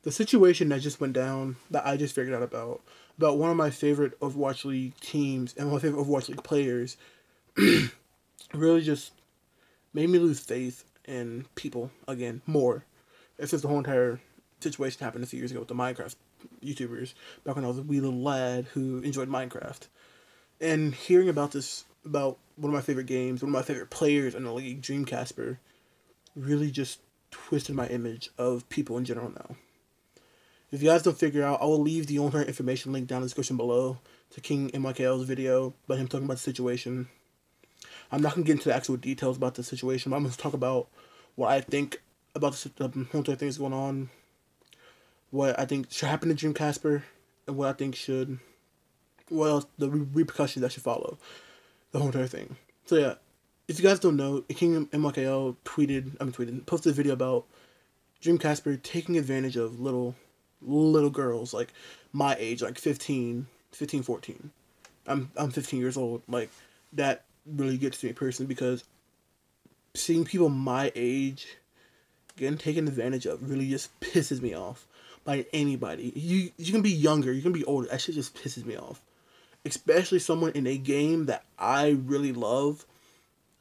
The situation that just went down that I just figured out about one of my favorite Overwatch League teams and one of my favorite Overwatch League players really just made me lose faith in people again more. It's just the whole entire situation happened a few years ago with the Minecraft YouTubers back when I was a wee little lad who enjoyed Minecraft. And hearing about this, about one of my favorite games, one of my favorite players in the league, DreamKazper, really just twisted my image of people in general now. If you guys don't figure out, I will leave the owner information link down in the description below to King MYKL's video about him talking about the situation. I'm not going to get into the actual details about the situation, but I'm going to talk about what I think about the whole entire thing that's going on, what I think should happen to DreamKazper, and what I think should, well, the repercussions that should follow the whole entire thing. So yeah, if you guys don't know, King MYKL posted a video about DreamKazper taking advantage of little girls like my age, like 15, 14. I'm 15 years old. Like, that really gets to me personally, because seeing people my age getting taken advantage of really just pisses me off by anybody. You can be younger, you can be older. That shit just pisses me off. Especially someone in a game that I really love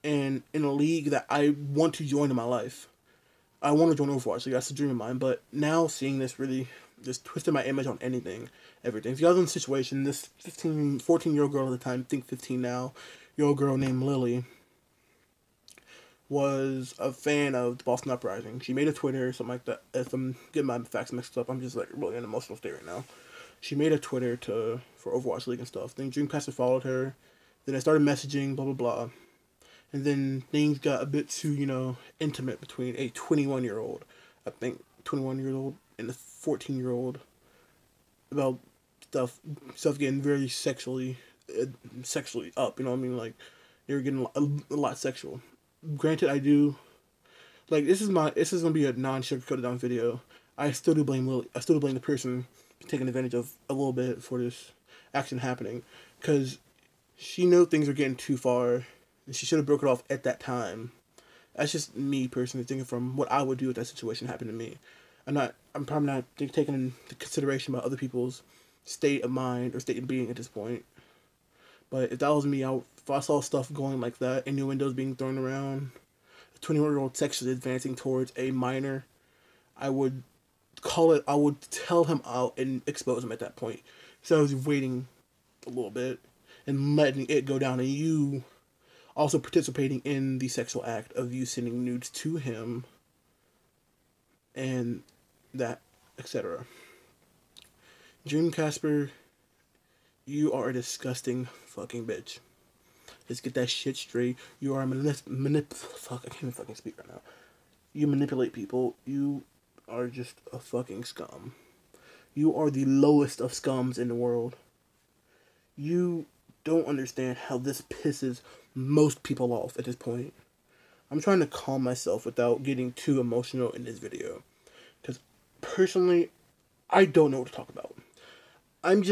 and in a league that I want to join in my life. I want to join Overwatch, like that's a dream of mine. But now seeing this really just twisted my image on everything. If you guys are in the situation, this 14-year-old girl at the time, I think 15 now, year old girl named Lily, was a fan of the Boston Uprising. She made a Twitter, something like that. If I'm getting my facts mixed up, I'm just like really in an emotional state right now. She made a Twitter for Overwatch League and stuff. Then DreamKazper followed her. Then I started messaging, blah, blah, blah. And then things got a bit too, intimate between a 21-year-old, I think 21-year-old, and a 14-year-old, about stuff getting very sexually up, you know what I mean? Like, they were getting a lot sexual. Granted, I do, like, this is gonna be a non-sugar-coated down video. I still do blame Lily. I still do blame the person taking advantage of a little bit for this action happening, because she knew things were getting too far, and she should have broke it off at that time. That's just me personally thinking from what I would do if that situation happened to me. I'm probably not taking into consideration about other people's state of mind or state of being at this point. But if that was me, if I saw stuff going like that, innuendos being thrown around, a 21-year-old sexually advancing towards a minor, I would tell him out and expose him at that point. So I was waiting a little bit and letting it go down, and you also participating in the sexual act of you sending nudes to him, and that, etc. DreamKazper, you are a disgusting fucking bitch. Let's get that shit straight. You are a fuck, I can't even fucking speak right now. You manipulate people. You are just a fucking scum. You are the lowest of scums in the world. You don't understand how this pisses most people off at this point. I'm trying to calm myself without getting too emotional in this video, because personally, I don't know what to talk about. I'm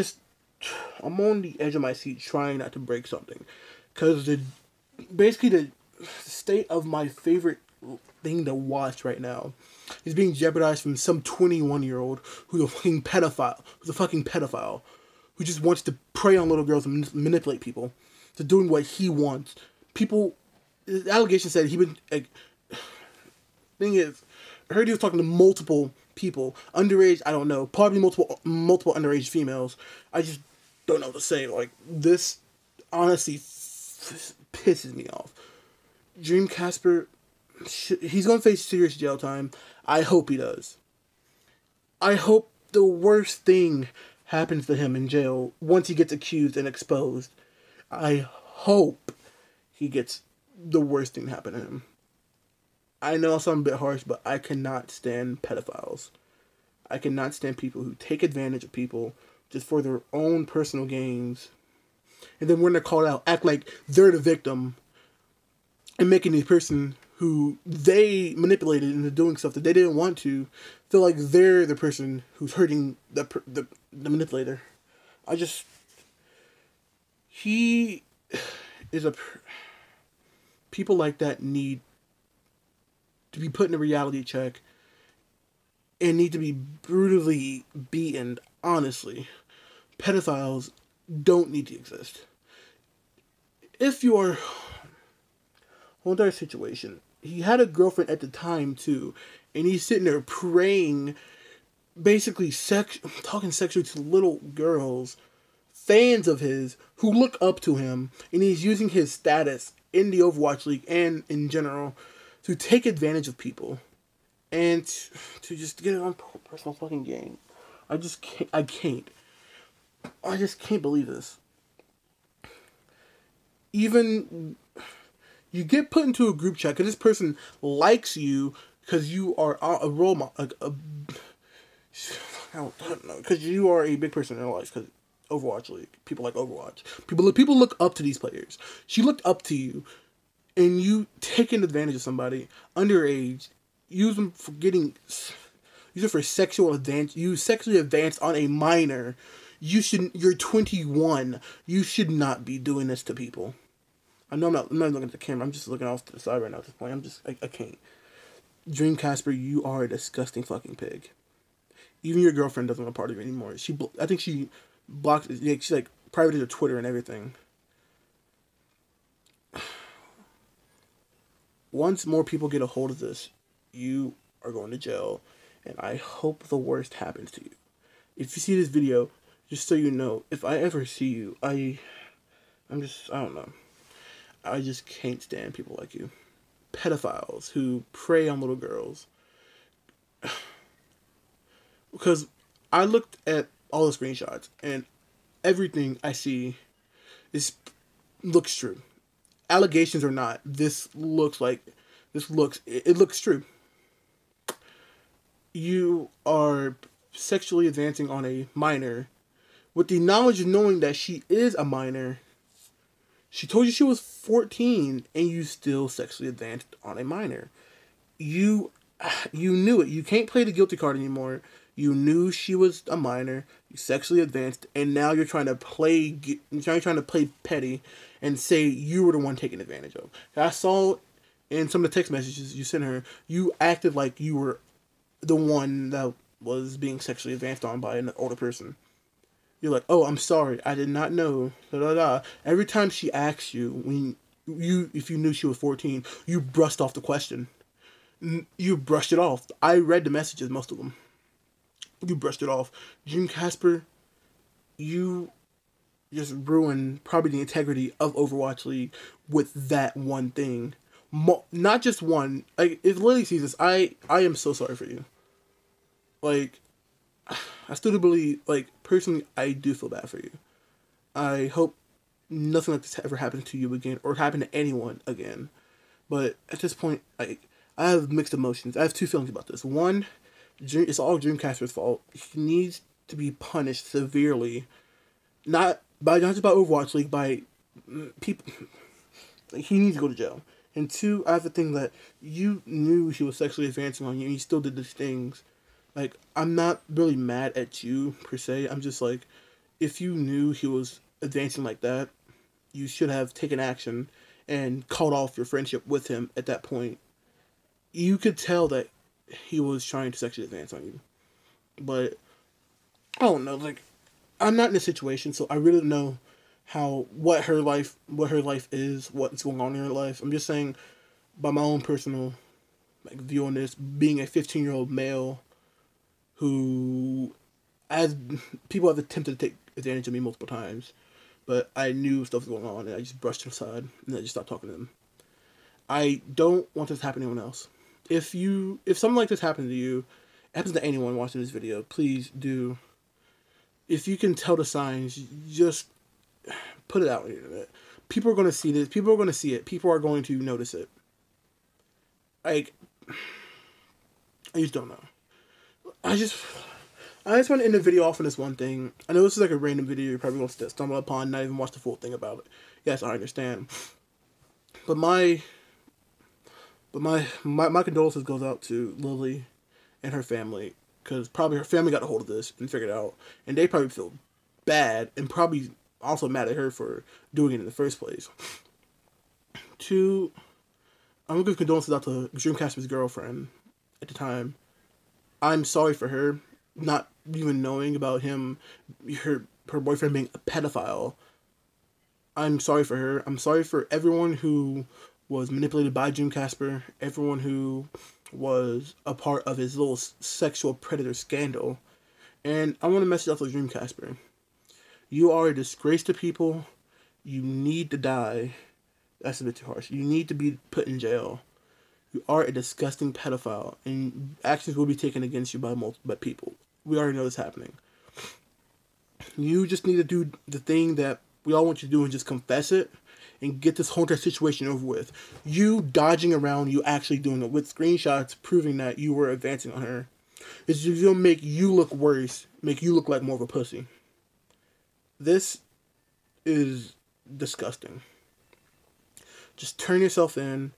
on the edge of my seat trying not to break something, because basically the state of my favorite thing to watch right now is being jeopardized from some 21-year-old who's a fucking pedophile, who just wants to prey on little girls and manipulate people to doing what he wants. People, the allegation said he would, like, thing is, I heard he was talking to multiple people, underage, I don't know, probably multiple underage females. I just don't know what to say. Like, this honestly pisses me off. DreamKazper, he's gonna face serious jail time. I hope he does. I hope the worst thing happens to him in jail once he gets accused and exposed. I hope he gets the worst thing happen to him. I know I sound a bit harsh, but I cannot stand pedophiles. I cannot stand people who take advantage of people just for their own personal gains. And then when they're called out, act like they're the victim and making the person who they manipulated into doing stuff that they didn't want to feel like they're the person who's hurting the manipulator. He is people like that need to be put in a reality check and need to be brutally beaten. Honestly, pedophiles don't need to exist. If you are, hold that situation. He had a girlfriend at the time too, and he's sitting there praying, basically talking sexually to little girls, fans of his who look up to him, and he's using his status in the Overwatch League and in general to take advantage of people and to just get it on personal fucking game. I just can't. I just can't believe this. Even you get put into a group chat because this person likes you because you are a role model. I don't know, because you are a big person in their life. Because Overwatch League, people like Overwatch. People look up to these players. She looked up to you, and you taking advantage of somebody underage, use them for sexual advance. You sexually advanced on a minor. You're 21. You should not be doing this to people. I know I'm not looking at the camera. I'm just looking off to the side right now at this point. I can't. DreamKazper, you are a disgusting fucking pig. Even your girlfriend doesn't want a part of you anymore. I think she blocked. Yeah, she like privated her Twitter and everything. Once more people get a hold of this, you are going to jail, and I hope the worst happens to you. If you see this video, just so you know, if I ever see you, I don't know. I just can't stand people like you. Pedophiles who prey on little girls. Because I looked at all the screenshots, and everything I see looks true. Allegations or not, it looks true. You are sexually advancing on a minor with the knowledge of knowing that she is a minor. She told you she was 14, and you still sexually advanced on a minor. You knew it. You can't play the guilty card anymore. You knew she was a minor. You sexually advanced, and now you're trying to play petty and say you were the one taken advantage of. I saw in some of the text messages you sent her, you acted like you were the one that was being sexually advanced on by an older person. You're like, oh, I'm sorry, I did not know. Da, da, da. Every time she asks you, if you knew she was 14, you brushed off the question. You brushed it off. I read the messages, most of them. You brushed it off. DreamKazper, you just ruined probably the integrity of Overwatch League with that one thing. Not just one. Like, if Lily sees this, I am so sorry for you. Like, I still do believe, like, personally, I do feel bad for you. I hope nothing like this ever happens to you again, or happen to anyone again. But at this point, I have mixed emotions. I have two feelings about this. One, it's all DreamKazper's fault. He needs to be punished severely. Not just by Overwatch League, by people. Like, he needs to go to jail. And two, I have the thing that you knew he was sexually advancing on you, and you still did these things. Like, I'm not really mad at you, per se. I'm just like, if you knew he was advancing like that, you should have taken action and called off your friendship with him at that point. You could tell that he was trying to sexually advance on you. But, I don't know, like, I'm not in a situation, so I really don't know what her life is, what's going on in her life. I'm just saying, by my own personal, like, view on this, being a 15-year-old male who, as people have attempted to take advantage of me multiple times, but I knew stuff was going on, and I just brushed it aside, and I just stopped talking to them. I don't want this to happen to anyone else. If something like this happened to you, it happens to anyone watching this video, please do. If you can tell the signs, just put it out on the internet. People are going to see this. People are going to see it. People are going to notice it. Like, I just don't know. I just want to end the video off on this one thing. I know this is like a random video you're probably going to stumble upon, not even watch the full thing about it. Yes, I understand. But my condolences goes out to Lily and her family, because probably her family got a hold of this and figured it out, and they probably feel bad and probably also mad at her for doing it in the first place. Two, I'm gonna give condolences out to DreamKazper's girlfriend at the time. I'm sorry for her not even knowing about him, her boyfriend being a pedophile. I'm sorry for her. I'm sorry for everyone who was manipulated by DreamKazper, everyone who was a part of his little sexual predator scandal. And I want to message out to DreamKazper. You are a disgrace to people. You need to die. That's a bit too harsh. You need to be put in jail. You are a disgusting pedophile, and actions will be taken against you by people. We already know this happening. You just need to do the thing that we all want you to do and just confess it and get this whole entire situation over with. You dodging around, you actually doing it with screenshots proving that you were advancing on her. It's just going to make you look worse, make you look like more of a pussy. This is disgusting. Just turn yourself in,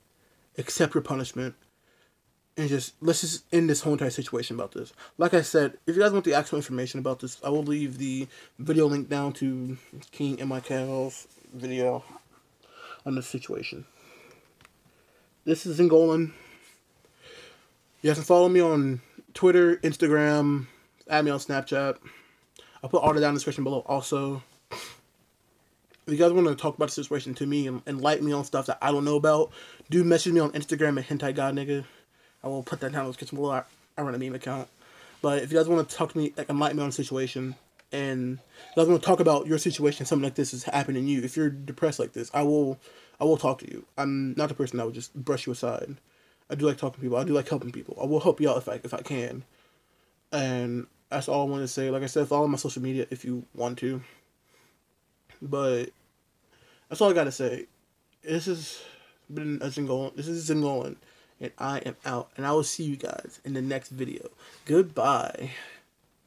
accept your punishment, and let's just end this whole entire situation about this. Like I said, if you guys want the actual information about this, I will leave the video link down to King and my Cal's video on this situation. This is Zingolan. You guys can follow me on Twitter, Instagram, add me on Snapchat. I'll put all that down in the description below also. If you guys want to talk about the situation to me and enlighten me on stuff that I don't know about, do message me on Instagram at HentaiGodNigga. I will put that down in the description below. I run a meme account. But if you guys want to talk to me, like, enlighten me on the situation, and you guys want to talk about your situation, something like this is happening to you, if you're depressed like this, I will talk to you. I'm not the person that would just brush you aside. I do like talking to people. I do like helping people. I will help you out if I can. And that's all I want to say. Like I said, follow my social media if you want to. But that's all I gotta say. This has been a Zingolan. This is Zingolan, and I am out. And I will see you guys in the next video. Goodbye.